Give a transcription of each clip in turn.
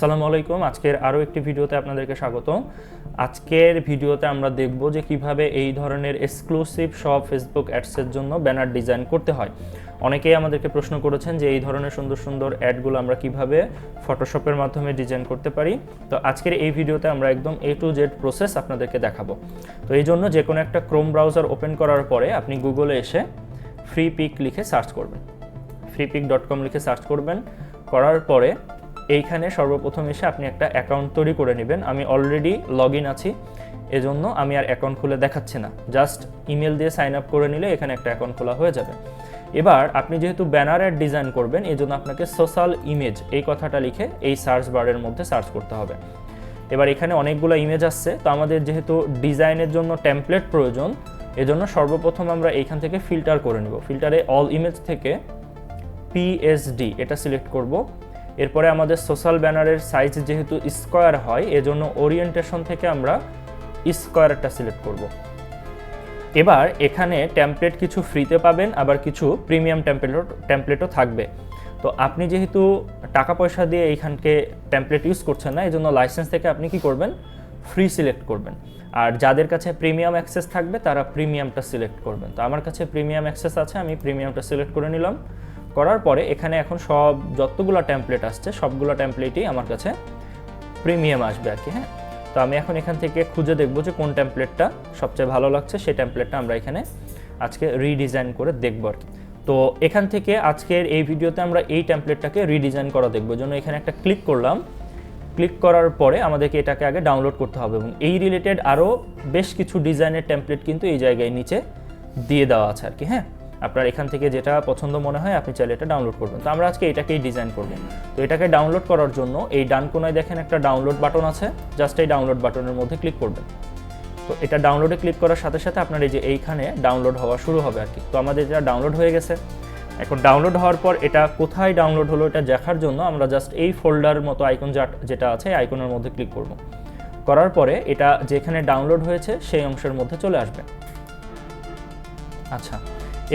আসসালামু আলাইকুম। আজকের আরও একটি ভিডিওতে আপনাদেরকে স্বাগত। আজকের ভিডিওতে আমরা দেখব যে কিভাবে এই ধরনের এক্সক্লুসিভ সব ফেসবুক অ্যাডসের জন্য ব্যানার ডিজাইন করতে হয়। অনেকেই আমাদেরকে প্রশ্ন করেছেন যে এই ধরনের সুন্দর সুন্দর অ্যাডগুলো আমরা কিভাবে ফটোশপের মাধ্যমে ডিজাইন করতে পারি। তো আজকের এই ভিডিওতে আমরা একদম A to Z প্রসেস আপনাদেরকে দেখাবো। তো এই জন্য যে কোনো একটা ক্রোম ব্রাউজার ওপেন করার পরে আপনি গুগলে এসে ফ্রি পিক লিখে সার্চ করবেন, freepik.com লিখে সার্চ করবেন। করার পরে এইখানে সর্বপ্রথম এসে আপনি একটা অ্যাকাউন্ট তৈরি করে নেবেন। আমি অলরেডি লগ ইন আছি, এজন্য আমি আর অ্যাকাউন্ট খুলে দেখাচ্ছি না, জাস্ট ইমেল দিয়ে সাইন আপ করে নিলে এখানে একটা অ্যাকাউন্ট খোলা হয়ে যাবে। এবার আপনি যেহেতু ব্যানারের ডিজাইন করবেন, এই জন্য আপনাকে সোশ্যাল ইমেজ এই কথাটা লিখে এই সার্চ বারের মধ্যে সার্চ করতে হবে। এবার এখানে অনেকগুলো ইমেজ আসছে, তো আমাদের যেহেতু ডিজাইনের জন্য টেমপ্লেট প্রয়োজন, এজন্য সর্বপ্রথম আমরা এইখান থেকে ফিল্টার করে নেব। ফিল্টারে অল ইমেজ থেকে PSD এটা সিলেক্ট করব। এরপরে আমাদের সোশ্যাল ব্যানারের সাইজ যেহেতু স্কোয়ার হয়, এজন্য ওরিয়েন্টেশন থেকে আমরা স্কোয়ারটা সিলেক্ট করব। এবার এখানে টেমপ্লেট কিছু ফ্রিতে পাবেন, আবার কিছু প্রিমিয়াম টেমপ্লেটও থাকবে। তো আপনি যেহেতু টাকা পয়সা দিয়ে এইখানকে টেমপ্লেট ইউজ করছেন না, এজন্য লাইসেন্স থেকে আপনি কি করবেন, ফ্রি সিলেক্ট করবেন। আর যাদের কাছে প্রিমিয়াম অ্যাক্সেস থাকবে তারা প্রিমিয়ামটা সিলেক্ট করবেন। তো আমার কাছে প্রিমিয়াম অ্যাক্সেস আছে, আমি প্রিমিয়ামটা সিলেক্ট করে নিলাম। করার পরে এখানে এখন সব যতগুলো টেমপ্লেট আসছে সবগুলো টেমপ্লেটই আমার কাছে প্রিমিয়াম আসবে আর কি। হ্যাঁ, তো আমি এখন এখান থেকে খুঁজে দেখবো যে কোন টেমপ্লেটটা সবচেয়ে ভালো লাগছে, সেই টেমপ্লেটটা আমরা এখানে আজকে রিডিজাইন করে দেখবো আর কি। তো এখান থেকে আজকের এই ভিডিওতে আমরা এই টেমপ্লেটটাকে রিডিজাইন করা দেখবো। জন্য এখানে একটা ক্লিক করলাম। ক্লিক করার পরে আমাদেরকে এটাকে আগে ডাউনলোড করতে হবে, এবং এই রিলেটেড আরও বেশ কিছু ডিজাইনের টেমপ্লেট কিন্তু এই জায়গায় নিচে দিয়ে দেওয়া আছে আর কি। হ্যাঁ, আপনার এখান থেকে যেটা পছন্দ মনে হয় আপনি চাইলে এটা ডাউনলোড করবেন। তো আমরা আজকে এটাকেই ডিজাইন করব। তো এটাকে ডাউনলোড করার জন্য এই ডান কোনায় দেখেন একটা ডাউনলোড বাটন আছে, জাস্ট এই ডাউনলোড বাটনের মধ্যে ক্লিক করবেন। তো এটা ডাউনলোডে ক্লিক করার সাথে সাথে আপনার এই যে এইখানে ডাউনলোড হওয়া শুরু হবে আর কি। তো আমাদের এটা ডাউনলোড হয়ে গেছে। এখন ডাউনলোড হওয়ার পর এটা কোথায় ডাউনলোড হলো এটা দেখার জন্য আমরা জাস্ট এই ফোল্ডার মতো আইকন যেটা আছে এই আইকনের মধ্যে ক্লিক করব। করার পরে এটা যেখানে ডাউনলোড হয়েছে সেই অংশের মধ্যে চলে আসবে। আচ্ছা,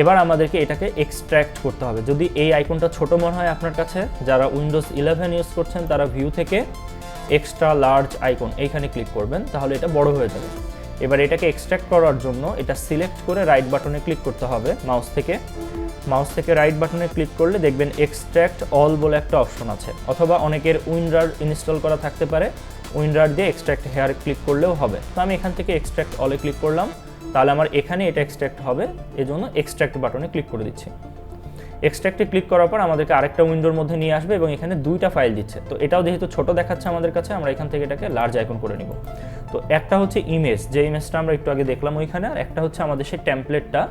এবার আমাদেরকে এটাকে এক্সট্র্যাক্ট করতে হবে। যদি এই আইকনটা ছোট মনে হয় আপনার কাছে, যারা উইন্ডোজ 11 ইউজ করছেন তারা ভিউ থেকে এক্সট্রা লার্জ আইকন এইখানে ক্লিক করবেন, তাহলে এটা বড় হয়ে যাবে। এবার এটাকে এক্সট্র্যাক্ট করার জন্য এটা সিলেক্ট করে রাইট বাটনে ক্লিক করতে হবে মাউস থেকে রাইট বাটনে ক্লিক করলে দেখবেন এক্সট্র্যাক্ট অল বলে একটা অপশন আছে, অথবা অনেকের উইনরার ইনস্টল করা থাকতে পারে, উইনরার দিয়ে এক্সট্র্যাক্ট হেয়ার ক্লিক করলেও হবে। তো আমি এখান থেকে এক্সট্র্যাক্ট অলে ক্লিক করলাম, তাহলে আমার এখানে এটা এক্সট্র্যাক্ট হবে, এজন্য এক্সট্র্যাক্ট বাটনে ক্লিক করে দিচ্ছি। এক্সট্র্যাক্টে ক্লিক করার পর আমাদেরকে আরেকটা উইন্ডোর মধ্যে নিয়ে আসবে এবং এখানে দুইটা ফাইল দিচ্ছে। তো এটাও যেহেতু ছোট দেখাচ্ছে আমাদের কাছে, আমরা এখান থেকে এটাকে লার্জ আইকন করে নিব। তো একটা হচ্ছে ইমেজ, যে ইমেজটা আমরা একটু আগে দেখলাম ওইখানে, আর একটা হচ্ছে আমাদের সেই টেমপ্লেটটা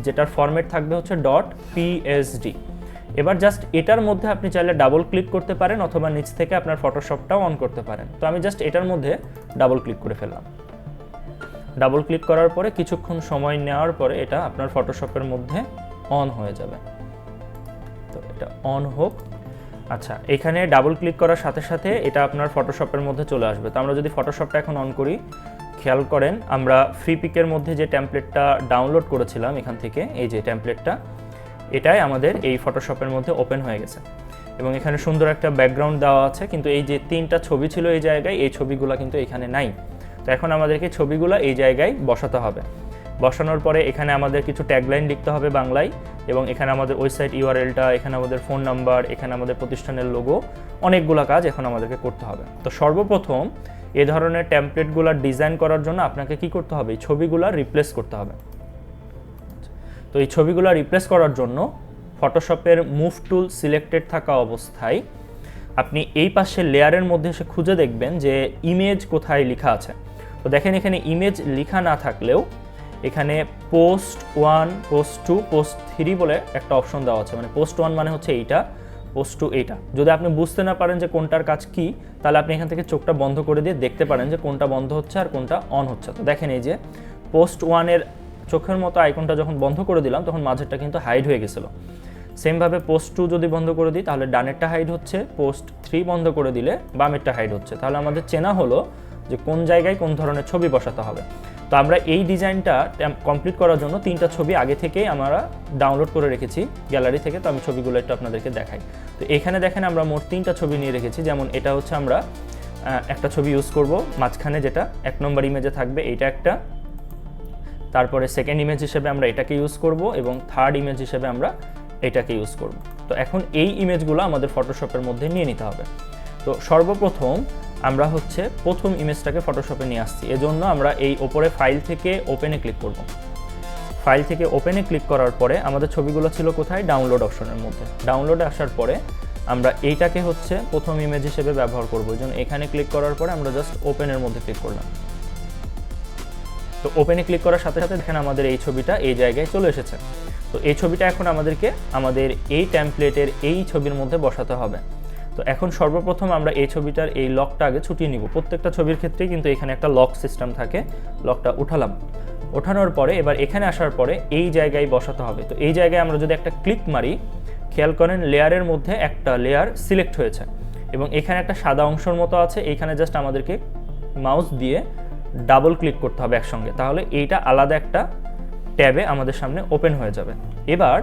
যেটার ফরম্যাট থাকবে হচ্ছে .psd। এবার জাস্ট এটার মধ্যে আপনি চাইলে ডাবল ক্লিক করতে পারেন, অথবা নিচ থেকে আপনার ফটোশপটাও অন করতে পারেন। তো আমি জাস্ট এটার মধ্যে ডাবল ক্লিক করে ফেললাম। ডাবল ক্লিক করার পরে কিছুক্ষণ সময় নেওয়ার পরে এটা আপনার ফটোশপের মধ্যে অন হয়ে যাবে। তো এটা অন হোক। আচ্ছা, এখানে ডাবল ক্লিক করার সাথে সাথে এটা আপনার ফটোশপের মধ্যে চলে আসবে। তো আমরা যদি ফটোশপটা এখন অন করি, খেয়াল করেন আমরা ফ্রি পিকের মধ্যে যে টেমপ্লেটটা ডাউনলোড করেছিলাম এখান থেকে, এই যে টেমপ্লেটটা, এটাই আমাদের এই ফটোশপের মধ্যে ওপেন হয়ে গেছে। এবং এখানে সুন্দর একটা ব্যাকগ্রাউন্ড দেওয়া আছে, কিন্তু এই যে তিনটা ছবি ছিল এই জায়গায়, এই ছবিগুলো কিন্তু এখানে নাই। তো এখন আমাদেরকে ছবিগুলো এই জায়গায় বসাতে হবে। বসানোর পরে এখানে আমাদের কিছু ট্যাগলাইন লিখতে হবে বাংলায়, এবং এখানে আমাদের ওয়েবসাইট ইউআরএলটা, এখানে আমাদের ফোন নাম্বার, এখানে আমাদের প্রতিষ্ঠানের লোগো, অনেকগুলো কাজ এখন আমাদেরকে করতে হবে। তো সর্বপ্রথম এই ধরনের টেমপ্লেটগুলো ডিজাইন করার জন্য আপনাকে কি করতে হবে, এই ছবিগুলো রিপ্লেস করতে হবে। তো এই ছবিগুলো রিপ্লেস করার জন্য ফটোশপের মুভ টুল সিলেক্টেড থাকা অবস্থায় আপনি এই পাশে লেয়ারের মধ্যে এসে খুঁজে দেখবেন যে ইমেজ কোথায় লেখা আছে। তো দেখেন এখানে ইমেজ লেখা না থাকলেও এখানে পোস্ট 1, পোস্ট 2, পোস্ট 3 বলে একটা অপশন দেওয়া আছে। মানে পোস্ট 1 মানে হচ্ছে এইটা, পোস্ট 2 এইটা। যদি আপনি বুঝতে না পারেন যে কোনটার কাজ কি, তাহলে আপনি এখান থেকে চোখটা বন্ধ করে দিয়ে দেখতে পারেন যে কোনটা বন্ধ হচ্ছে আর কোনটা অন হচ্ছে। তো দেখেন এই যে পোস্ট 1 এর চোখের মতো আইকনটা যখন বন্ধ করে দিলাম তখন মাঝেরটা কিন্তু হাইড হয়ে গেছিলো। সেমভাবে পোস্ট 2 যদি বন্ধ করে দিই তাহলে ডানেরটা হাইড হচ্ছে, পোস্ট 3 বন্ধ করে দিলে বামেরটা হাইড হচ্ছে। তাহলে আমাদের চেনা হলো যে কোন জায়গায় কোন ধরনের ছবি বসাতে হবে। তো তো আমরা এই ডিজাইনটা কমপ্লিট করার জন্য 3টা ছবি আগে থেকেই আমরা ডাউনলোড করে রেখেছি গ্যালারি থেকে। তো আমি ছবিগুলো একটু আপনাদেরকে দেখাই। তো এখানে দেখেন আমরা মোট 3টা ছবি নিয়ে রেখেছি। যেমন এটা হচ্ছে আমরা একটা ছবি ইউজ করব মাঝখানে, যেটা 1 নম্বর ইমেজে থাকবে, এইটা একটা। তারপরে সেকেন্ড ইমেজ হিসেবে আমরা এটাকে ইউজ করব এবং থার্ড ইমেজ হিসেবে আমরা এটাকে ইউজ করব। তো এখন এই ইমেজগুলো আমাদের ফটোশপের মধ্যে নিয়ে নিতে হবে। তো সর্বপ্রথম আমরা হচ্ছে প্রথম ইমেজটাকে ফটোশপে নিয়ে আসছি। এজন্য আমরা এই ওপরে ফাইল থেকে ওপেনে ক্লিক করব। ফাইল থেকে ওপেনে ক্লিক করার পরে আমাদের ছবিগুলো ছিল কোথায়? ডাউনলোড অপশনের মধ্যে। ডাউনলোডে আসার পরে আমরা এইটাকে হচ্ছে প্রথম ইমেজ হিসেবে ব্যবহার করব। এই জন্য এখানে ক্লিক করার পরে আমরা জাস্ট ওপেনের মধ্যে ক্লিক করলাম। তো ওপেনে ক্লিক করার সাথে সাথে দেখেন আমাদের এই ছবিটা এই জায়গায় চলে এসেছে। তো এই ছবিটা এখন আমাদেরকে আমাদের এই টেমপ্লেটের এই ছবির মধ্যে বসাতে হবে। তো এখন সর্বপ্রথম আমরা এই ছবিটার এই লকটা আগে ছুটিয়ে নিব। প্রত্যেকটা ছবির ক্ষেত্রেই কিন্তু এখানে একটা লক সিস্টেম থাকে। লকটা উঠালাম। ওঠানোর পরে এবার এখানে আসার পরে এই জায়গায় বসাতে হবে। তো এই জায়গায় আমরা যদি একটা ক্লিক মারি, খেয়াল করেন লেয়ারের মধ্যে একটা লেয়ার সিলেক্ট হয়েছে এবং এখানে একটা সাদা অংশের মতো আছে। এইখানে জাস্ট আমাদেরকে মাউস দিয়ে ডাবল ক্লিক করতে হবে একসঙ্গে, তাহলে এইটা আলাদা একটা ট্যাবে আমাদের সামনে ওপেন হয়ে যাবে। এবার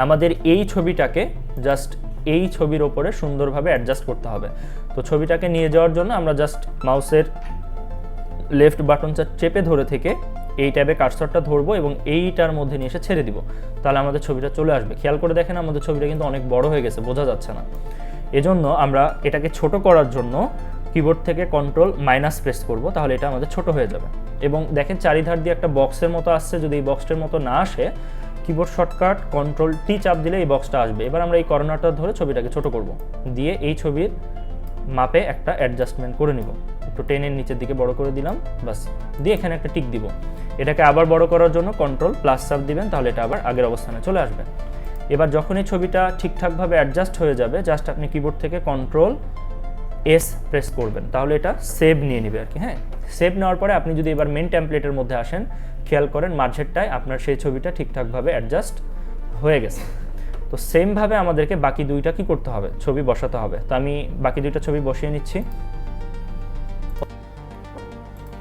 আমাদের এই ছবিটাকে জাস্ট এই ছবির ওপরে সুন্দরভাবে অ্যাডজাস্ট করতে হবে। তো ছবিটাকে নিয়ে যাওয়ার জন্য আমরা জাস্ট মাউসের লেফট বাটনটা চেপে ধরে থেকে এই ট্যাবে কার্সরটা ধরবো এবং এইটার মধ্যে নিয়ে এসে ছেড়ে দিব, তাহলে আমাদের ছবিটা চলে আসবে। খেয়াল করে দেখেন আমাদের ছবিটা কিন্তু অনেক বড় হয়ে গেছে, বোঝা যাচ্ছে না। এজন্য আমরা এটাকে ছোট করার জন্য কিবোর্ড থেকে কন্ট্রোল- প্রেস করব, তাহলে এটা আমাদের ছোট হয়ে যাবে। এবং দেখেন চারিধার দিয়ে একটা বক্সের মতো আসছে। যদি এই বক্সটার মতো না আসে, কিবোর্ড শর্টকাট কন্ট্রোল-T চাপ দিলে এই বক্সটা আসবে। এবার আমরা এই কর্নারটা ধরে ছবিটাকে ছোট করব, দিয়ে এই ছবির মাপে একটা অ্যাডজাস্টমেন্ট করে নিব। একটু টেনের নিচের দিকে বড় করে দিলাম, বাস। দিয়ে এখানে একটা টিক দিব। এটাকে আবার বড় করার জন্য কন্ট্রোল+ চাপ দিবেন, তাহলে এটা আবার আগের অবস্থানে চলে আসবে। এবার যখন এই ছবিটা ঠিকঠাকভাবে অ্যাডজাস্ট হয়ে যাবে, জাস্ট আপনি কিবোর্ড থেকে কন্ট্রোল-S প্রেস করবেন, তাহলে এটা সেভ নিয়ে নেবে আর কি। হ্যাঁ, সেভ নেওয়ার পরে আপনি যদি এবার মেন টেমপ্লেটের মধ্যে আসেন, খেয়াল করেন মাঝেরটায় আপনার সেই ছবিটা ঠিকঠাকভাবে অ্যাডজাস্ট হয়ে গেছে। তো সেমভাবে আমাদেরকে বাকি দুইটা কি করতে হবে? ছবি বসাতে হবে। তো আমি বাকি দুইটা ছবি বসিয়ে নিচ্ছি।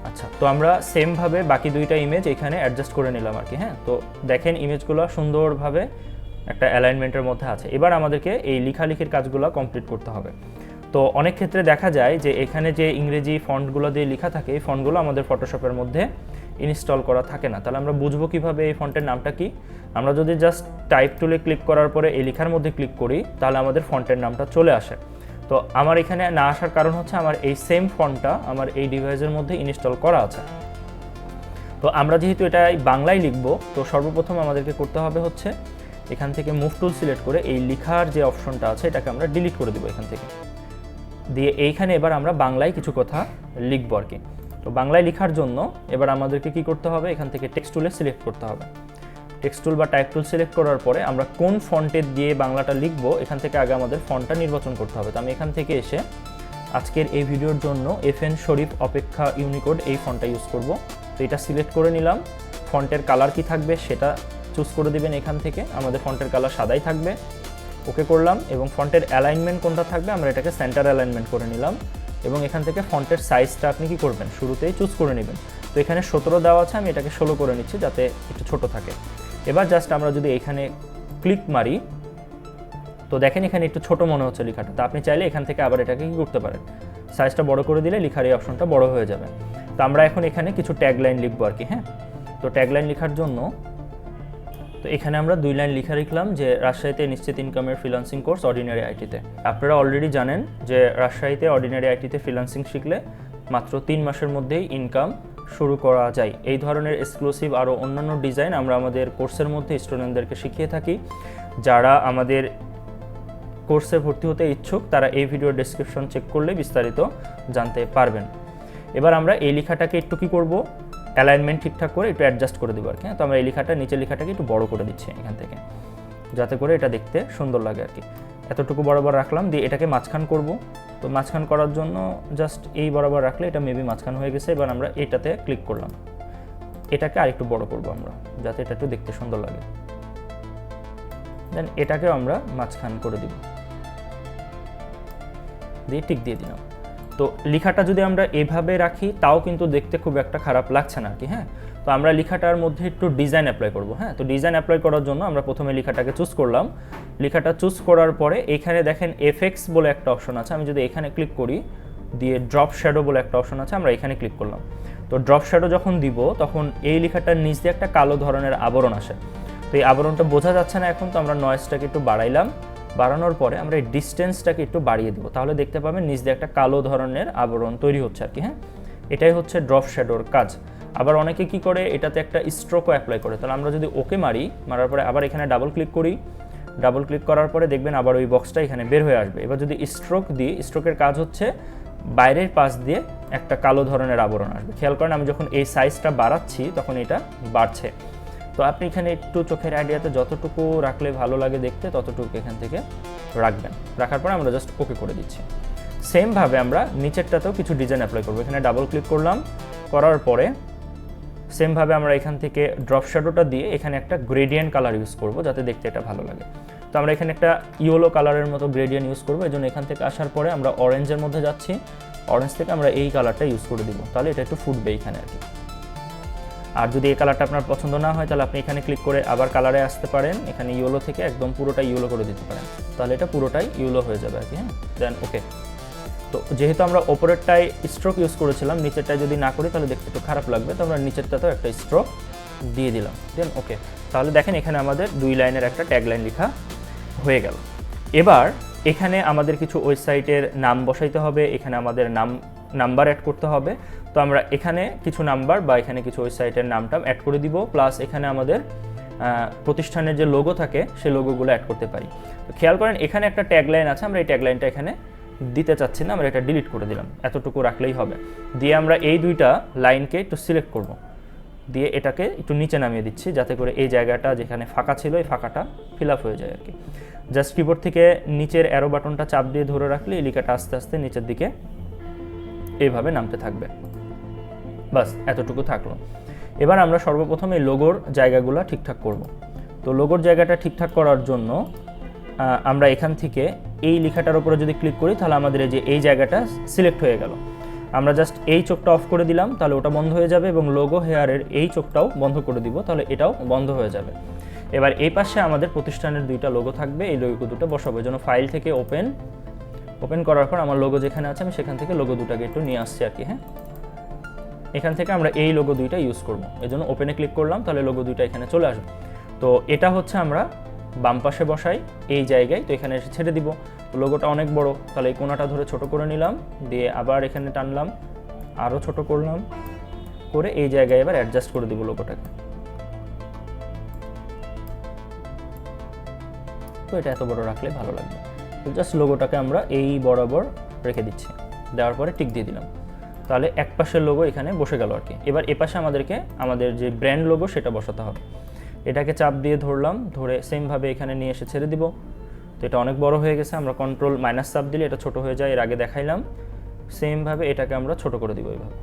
আচ্ছা, তো আমরা সেমভাবে বাকি দুইটা ইমেজ এখানে অ্যাডজাস্ট করে নিলাম আর কি। হ্যাঁ, তো দেখেন ইমেজগুলো সুন্দরভাবে একটা অ্যালাইনমেন্টের মধ্যে আছে। এবার আমাদেরকে এই লেখালেখির কাজগুলো কমপ্লিট করতে হবে। তো অনেক ক্ষেত্রে দেখা যায় যে এখানে যে ইংরেজি ফন্টগুলো দিয়ে লেখা থাকে, এই ফন্টগুলো আমাদের ফটোশপের মধ্যে ইনস্টল করা থাকে না। তাহলে আমরা বুঝবো কিভাবে এই ফন্টের নামটা কি? আমরা যদি জাস্ট টাইপ টুলে ক্লিক করার পরে এই লেখার মধ্যে ক্লিক করি, তাহলে আমাদের ফন্টের নামটা চলে আসে। তো আমার এখানে না আসার কারণ হচ্ছে আমার এই সেম ফন্টটা আমার এই ডিভাইসের মধ্যে ইনস্টল করা আছে। তো আমরা যেহেতু এটা বাংলায় লিখবো, তো সর্বপ্রথম আমাদেরকে করতে হবে হচ্ছে এখান থেকে মুভ টুল সিলেক্ট করে এই লেখার যে অপশনটা আছে এটাকে আমরা ডিলিট করে দেবো এখান থেকে। দিয়ে এইখানে এবার আমরা বাংলায় কিছু কথা লিখবো আর কি। তো বাংলায় লেখার জন্য এবার আমাদেরকে কি করতে হবে? এখান থেকে টেক্সট টুলে সিলেক্ট করতে হবে। টেক্সট টুল বা টাইপ টুল সিলেক্ট করার পরে আমরা কোন ফন্টের দিয়ে বাংলাটা লিখবো, এখান থেকে আগে আমাদের ফন্টটা নির্বাচন করতে হবে। তো আমি এখান থেকে এসে আজকের এই ভিডিওর জন্য FN শরীফ অপেক্ষা ইউনিকোড এই ফন্টটা ইউজ করব। তো এটা সিলেক্ট করে নিলাম। ফন্টের কালার কি থাকবে সেটা চুজ করে দিবেন এখান থেকে। আমাদের ফন্টের কালার সাদাই থাকবে, ওকে করলাম। এবং ফন্টের অ্যালাইনমেন্ট কোনটা থাকবে, আমরা এটাকে সেন্টার অ্যালাইনমেন্ট করে নিলাম। এবং এখান থেকে ফন্টের সাইজটা আপনি কি করবেন? শুরুতেই চুজ করে নেবেন। তো এখানে 17 দেওয়া আছে, আমি এটাকে 16 করে নিচ্ছি যাতে একটু ছোট থাকে। এবার জাস্ট আমরা যদি এখানে ক্লিক মারি, তো দেখেন এখানে একটু ছোট মনে হচ্ছে লেখাটা। তো আপনি চাইলে এখান থেকে আবার এটাকে কি করতে পারেন? সাইজটা বড় করে দিলে লেখার এই অপশনটা বড় হয়ে যাবে। তো আমরা এখন এখানে কিছু ট্যাগলাইন লিখবো আর কি। হ্যাঁ, তো ট্যাগলাইন লেখার জন্য তো এখানে আমরা 2 লাইন লিখলাম যে রাজশাহীতে নিশ্চিত ইনকামের ফ্রিল্যান্সিং কোর্স অর্ডিনারি আইটিতে। আপনারা অলরেডি জানেন যে রাজশাহীতে অর্ডিনারি আইটিতে ফ্রিল্যান্সিং শিখলে মাত্র 3 মাসের মধ্যেই ইনকাম শুরু করা যায়। এই ধরনের এক্সক্লুসিভ আরও অন্যান্য ডিজাইন আমরা আমাদের কোর্সের মধ্যে স্টুডেন্টদেরকে শিখিয়ে থাকি। যারা আমাদের কোর্সে ভর্তি হতে ইচ্ছুক তারা এই ভিডিওর ডেসক্রিপশন চেক করলে বিস্তারিত জানতে পারবেন। এবার আমরা এই লেখাটাকে একটু কি করব? অ্যালাইনমেন্ট ঠিকঠাক করে একটু অ্যাডজাস্ট করে দেবো আর কি। তো আমরা এই লেখাটা নিচের লেখাটাকে একটু বড় করে দিচ্ছি এখান থেকে, যাতে করে এটা দেখতে সুন্দর লাগে আর কি। এতটুকু বরাবর রাখলাম, দিয়ে এটাকে মাঝখান করব। তো মাঝখান করার জন্য জাস্ট এই বরাবর রাখলে এটা মেবি মাঝখান হয়ে গেছে। এবার আমরা এটাতে ক্লিক করলাম, এটাকে আরেকটু বড় করব আমরা, যাতে এটা একটু দেখতে সুন্দর লাগে। দেন এটাকেও আমরা মাঝখান করে দিব, দিয়ে টিক দিয়ে দিলাম। তো লেখাটা যদি আমরা এভাবে রাখি তাও কিন্তু দেখতে খুব একটা খারাপ লাগছে না আর কি। হ্যাঁ, তো আমরা লেখাটার মধ্যে একটু ডিজাইন অ্যাপ্লাই করব। হ্যাঁ, তো ডিজাইন অ্যাপ্লাই করার জন্য আমরা প্রথমে লেখাটাকে চুজ করলাম। লেখাটা চুজ করার পরে এখানে দেখেন এফএক্স বলে একটা অপশন আছে, আমি যদি এখানে ক্লিক করি, দিয়ে ড্রপ শ্যাডো বলে একটা অপশন আছে, আমরা এখানে ক্লিক করলাম। তো ড্রপ শ্যাডো যখন দিব তখন এই লেখাটার নিচ দিয়ে একটা কালো ধরনের আবরণ আসে। তো এই আবরণটা বোঝা যাচ্ছে না এখন, তো আমরা নয়েজটাকে একটু বাড়াইলাম। বাড়ানোর পরে আমরা এই ডিস্টেন্সটাকে একটু বাড়িয়ে দেবো, তাহলে দেখতে পাবেন নিচ দিয়ে একটা কালো ধরনের আবরণ তৈরি হচ্ছে আর কি। হ্যাঁ, এটাই হচ্ছে ড্রপ শ্যাডোর কাজ। আবার অনেকে কি করে, এটাতে একটা স্ট্রোকও অ্যাপ্লাই করে। তাহলে আমরা যদি ওকে মারার পরে আবার এখানে ডাবল ক্লিক করি, ডাবল ক্লিক করার পরে দেখবেন আবার ওই বক্সটা এখানে বের হয়ে আসবে। এবার যদি স্ট্রোক দিই, স্ট্রোকের কাজ হচ্ছে বাইরের পাশ দিয়ে একটা কালো ধরনের আবরণ আসবে। খেয়াল করেন আমি যখন এই সাইজটা বাড়াচ্ছি তখন এটা বাড়ছে। তো আপনি এখানে একটু চোখের আইডিয়াতে যতটুকু রাখলে ভালো লাগে দেখতে ততটুকু এখান থেকে রাখবেন। রাখার পরে আমরা জাস্ট ওকে করে দিচ্ছি। সেমভাবে আমরা নিচেরটাতেও কিছু ডিজাইন অ্যাপ্লাই করবো। এখানে ডাবল ক্লিক করলাম, করার পরে সেমভাবে আমরা এখান থেকে ড্রপ শ্যাডোটা দিয়ে এখানে একটা গ্রেডিয়েন্ট কালার ইউজ করব যাতে দেখতে এটা ভালো লাগে। তো আমরা এখানে একটা ইয়েলো কালারের মতো গ্রেডিয়েন্ট ইউজ করবো। এই জন্য এখান থেকে আসার পরে আমরা অরেঞ্জের মধ্যে যাচ্ছি, অরেঞ্জ থেকে আমরা এই কালারটা ইউজ করে দিব, তাহলে এটা একটু ফুটবে এখানে আর কি। আর যদি এই কালারটা আপনার পছন্দ না হয় তাহলে আপনি এখানে ক্লিক করে আবার কালারে আসতে পারেন, এখানে ইয়েলো থেকে একদম পুরোটাই ইয়েলো করে দিতে পারেন, তাহলে এটা পুরোটাই ইয়েলো হয়ে যাবে আর কি। হ্যাঁ, দেন ওকে। তো যেহেতু আমরা ওপরেরটায় স্ট্রোক ইউজ করেছিলাম, নিচেরটায় যদি না করি তাহলে দেখতে একটু খারাপ লাগবে, তো আমরা নিচেরটাতেও একটা স্ট্রোক দিয়ে দিলাম, দেন ওকে। তাহলে দেখেন এখানে আমাদের 2 লাইনের একটা ট্যাগলাইন লেখা হয়ে গেল। এবার এখানে আমাদের কিছু ওয়েবসাইটের নাম বসাইতে হবে, এখানে আমাদের নাম্বার অ্যাড করতে হবে। তো আমরা এখানে কিছু নাম্বার বা এখানে কিছু ওয়েবসাইটের নামটা অ্যাড করে দিব, প্লাস এখানে আমাদের প্রতিষ্ঠানের যে লোগো থাকে সেই লোগোগুলো অ্যাড করতে পারি। তো খেয়াল করেন এখানে একটা ট্যাগলাইন আছে, আমরা এই ট্যাগলাইনটা এখানে দিতে চাচ্ছি না, আমরা এটা ডিলিট করে দিলাম, এতটুকু রাখলেই হবে। দিয়ে আমরা এই 2টা লাইনকে একটু সিলেক্ট করব, দিয়ে এটাকে একটু নিচে নামিয়ে দিচ্ছি যাতে করে এই জায়গাটা যেখানে ফাঁকা ছিল এই ফাঁকাটা ফিল আপ হয়ে যায় আর কি। জাস্ট কিবোর্ড থেকে নিচের অ্যারো বাটনটা চাপ দিয়ে ধরে রাখলে এই লেখাটা আস্তে আস্তে নিচের দিকে এইভাবে নামতে থাকবে। বাস এতটুকু থাকলো। এবার আমরা সর্বপ্রথম এই লোগোর জায়গাগুলো ঠিকঠাক করব। তো লোগোর জায়গাটা ঠিকঠাক করার জন্য আমরা এখান থেকে এই লেখাটার উপরে যদি ক্লিক করি তাহলে আমাদের এই জায়গাটা সিলেক্ট হয়ে গেল। আমরা জাস্ট এই চোখটা অফ করে দিলাম, তাহলে ওটা বন্ধ হয়ে যাবে, এবং লোগো হেয়ারের এই চোখটাও বন্ধ করে দিব, তাহলে এটাও বন্ধ হয়ে যাবে। এবার এই পাশে আমাদের প্রতিষ্ঠানের 2টা লোগো থাকবে, এই লোগো দুটো বসাবো। এই জন্য ফাইল থেকে ওপেন করার পর আমার লোগো যেখানে আছে আমি সেখান থেকে লোগো দুটাকে একটু নিয়ে আসছি আর কি। হ্যাঁ, এখান থেকে আমরা এই লোগো 2টা ইউজ করব, এই জন্য ওপেনে ক্লিক করলাম, তাহলে লোগো 2টা এখানে চলে আসবে। তো এটা হচ্ছে আমরা বাম পাশে বসাই এই জায়গায়, তো এখানে এসে ছেড়ে দিব। তো লোগোটা অনেক বড়, তাহলে এই কোণাটা ধরে ছোট করে নিলাম, দিয়ে আবার এখানে টানলাম, আরও ছোট করলাম, করে এই জায়গায় এবার অ্যাডজাস্ট করে দিব লোগোটাকে। তো এটা এত বড় রাখলে ভালো লাগবে। তো জাস্ট লোগোটাকে আমরা এই বরাবর রেখে দিচ্ছি, দেওয়ার পরে টিক দিয়ে দিলাম, তাহলে এক পাশের লোগো এখানে বসে গেল আর কি। এবার এ পাশে আমাদেরকে আমাদের যে ব্র্যান্ড লোগো সেটা বসাতে হবে। এটাকে চাপ দিয়ে ধরলাম, ধরে সেমভাবে এখানে নিয়ে এসে ছেড়ে দিব। তো এটা অনেক বড় হয়ে গেছে, আমরা কন্ট্রোল মাইনাস চাপ দিলে এটা ছোট হয়ে যায়, এর আগে দেখাইলাম। সেমভাবে এটাকে আমরা ছোট করে দিব এইভাবে।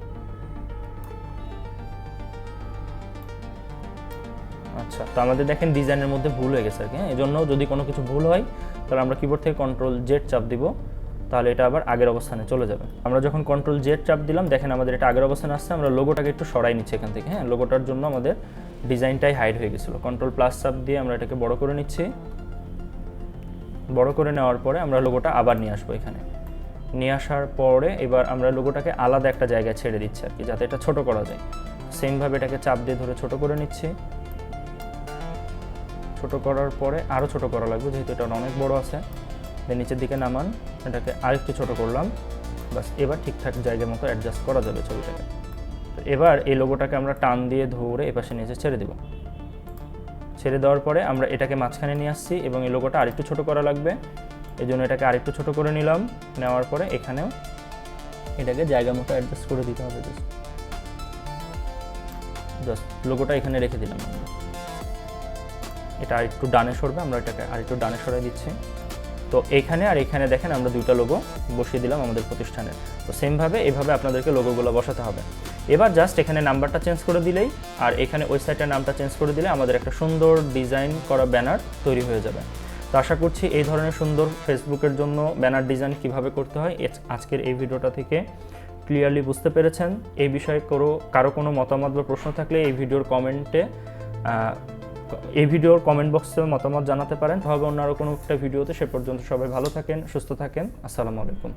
আচ্ছা, তো আমাদের দেখেন ডিজাইনের মধ্যে ভুল হয়ে গেছে আর কি। এই জন্য যদি কোনো কিছু ভুল হয় তাহলে আমরা কিবোর্ড থেকে কন্ট্রোল জেড চাপ দিব, তাহলে এটা আবার আগের অবস্থানে চলে যাবে। আমরা যখন কন্ট্রোল জেড চাপ দিলাম দেখেন আমাদের এটা আগের অবস্থানে আসছে। আমরা লোগোটাকে একটু সরাই নিচ্ছি এখান থেকে। হ্যাঁ, লোগোটার জন্য আমাদের ডিজাইনটাই হাইড হয়ে গেছিলো। কন্ট্রোল প্লাস চাপ দিয়ে আমরা এটাকে বড় করে নিচ্ছি। বড় করে নেওয়ার পরে আমরা লোগোটা আবার নিয়ে আসবো এখানে। নিয়ে আসার পরে এবার আমরা লোগোটাকে আলাদা একটা জায়গায় ছেড়ে দিচ্ছি আর কি, যাতে এটা ছোট করা যায়। সেমভাবে এটাকে চাপ দিয়ে ধরে ছোট করে নিচ্ছি। ছোট করার পরে আরও ছোট করা লাগবে, যেহেতু এটা অনেক বড় আছে। নিচের দিকে নামান, এটাকে আরেকটু ছোট করলাম। বাস এবার ঠিকঠাক জায়গার মতো অ্যাডজাস্ট করা যাবে ছবিটাকে। তো এবার এই লোগোটাকে আমরা টান দিয়ে ধরে এপাশে নিচে ছেড়ে দেব। ছেড়ে দেওয়ার পরে আমরা এটাকে মাঝখানে নিয়ে আসছি এবং এই লোগোটা আরেকটু ছোট করা লাগবে, এই জন্য এটাকে আরেকটু ছোট করে নিলাম। নেওয়ার পরে এখানেও এটাকে জায়গা মতো অ্যাডজাস্ট করে দিতে হবে। জাস্ট লোগোটা এখানে রেখে দিলাম। এটা আরেকটু ডানে সরবে, আমরা এটাকে আরেকটু ডানে সরাই দিচ্ছি। তো এইখানে আর এখানে দেখেন আমরা 2টা লোগো বসিয়ে দিলাম আমাদের প্রতিষ্ঠানের। তো সেমভাবে এইভাবে আপনাদেরকে লোগোগুলো বসাতে হবে। এবার জাস্ট এখানে নাম্বারটা চেঞ্জ করে দিলেই আর এখানে ওয়েবসাইটের নামটা চেঞ্জ করে দিলে আমাদের একটা সুন্দর ডিজাইন করা ব্যানার তৈরি হয়ে যাবে। তো আশা করছি এই ধরনের সুন্দর ফেসবুকের জন্য ব্যানার ডিজাইন কিভাবে করতে হয় আজকের এই ভিডিওটা থেকে ক্লিয়ারলি বুঝতে পেরেছেন। এই বিষয়ে কারো কোনো মতামত বা প্রশ্ন থাকলে এই ভিডিওর কমেন্ট বক্সে মতামত জানাতে পারেন। হবে অন্য আরও কোনো একটা ভিডিওতে। সে পর্যন্ত সবাই ভালো থাকেন, সুস্থ থাকেন। আসসালামু আলাইকুম।